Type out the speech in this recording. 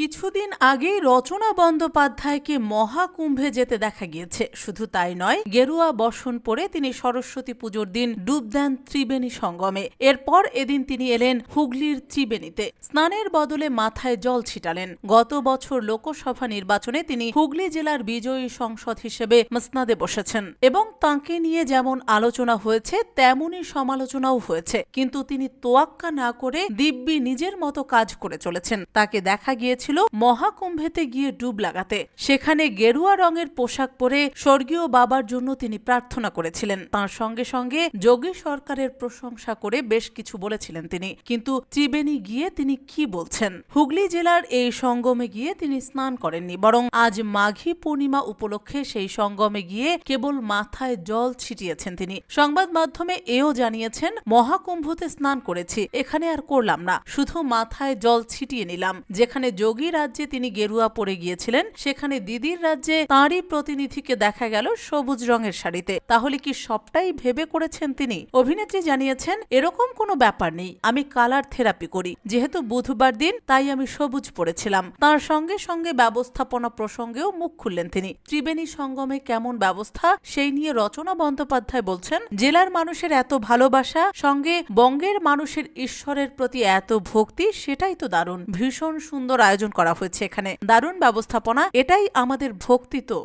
কিছুদিন আগেই রচনা বন্দ্যোপাধ্যায়কে মহাকুম্ভে যেতে দেখা গিয়েছে। শুধু তাই নয়, গেরুয়া বসন পরে তিনি সরস্বতী পুজোর দিন ডুব দেন ত্রিবেণী সঙ্গমে। এরপর এদিন তিনি এলেন হুগলির ত্রিবেণীতে, স্নানের বদলে মাথায় জল ছিটালেন। গত বছর লোকসভা নির্বাচনে তিনি হুগলি জেলার বিজয়ী সংসদ হিসেবে মসনদে বসেছেন এবং তাঁকে নিয়ে যেমন আলোচনা হয়েছে তেমনই সমালোচনাও হয়েছে, কিন্তু তিনি তোয়াক্কা না করে দিব্যি নিজের মতো কাজ করে চলেছেন। তাকে দেখা গিয়েছিল মহাকুম্ভেতে গিয়ে ডুব লাগাতে। সেখানে গেরুয়া রঙের পোশাক পরে স্বর্গীয় বাবার জন্য তিনি প্রার্থনা করেছিলেন। তার সঙ্গে সঙ্গে যোগী সরকারের প্রশংসা করে বেশ কিছু বলেছিলেন তিনি। কিন্তু ত্রিবেণী গিয়ে তিনি কি বলছেন? হুগলি জেলার এই সঙ্গমে গিয়ে তিনি স্নান করেননি, বরং আজ মাঘী পূর্ণিমা উপলক্ষে সেই সঙ্গমে গিয়ে কেবল মাথায় জল ছিটিয়েছেন তিনি। সংবাদ মাধ্যমে এও জানিয়েছেন, মহাকুম্ভতে স্নান করেছি, এখানে আর করলাম না, শুধু মাথায় জল ছিটিয়ে নিলাম। যেখানে যোগী রাজ্যে তিনি গেরুয়া পরে গিয়েছিলেন, সেখানে দিদির রাজ্যে তাঁরই প্রতিনিধিকে দেখা গেল সবুজ রঙের শাড়িতে। তাহলে কি সবটাই ভেবে করেছেন তিনি? অভিনেত্রী জানিয়েছেন, এরকম কোনো ব্যাপার নেই, আমি কালার থেরাপি করি, যেহেতু বুধবার দিন তাই আমি সবুজ পরেছিলাম। তার সঙ্গে সঙ্গে ব্যবস্থাপনা প্রসঙ্গেও মুখ খুললেন তিনি। ত্রিবেণী সঙ্গমে কেমন ব্যবস্থা সেই নিয়ে রচনা বন্দ্যোপাধ্যায় বলছেন, জেলার মানুষের এত ভালোবাসা, সঙ্গে বঙ্গের মানুষের ঈশ্বরের প্রতি এত ভক্তি, সেটাই তো দারুণ। ভীষণ সুন্দর আয়োজন করা হয়েছে এখানে, দারুণ ব্যবস্থাপনা, এটাই আমাদের ভক্তি তো।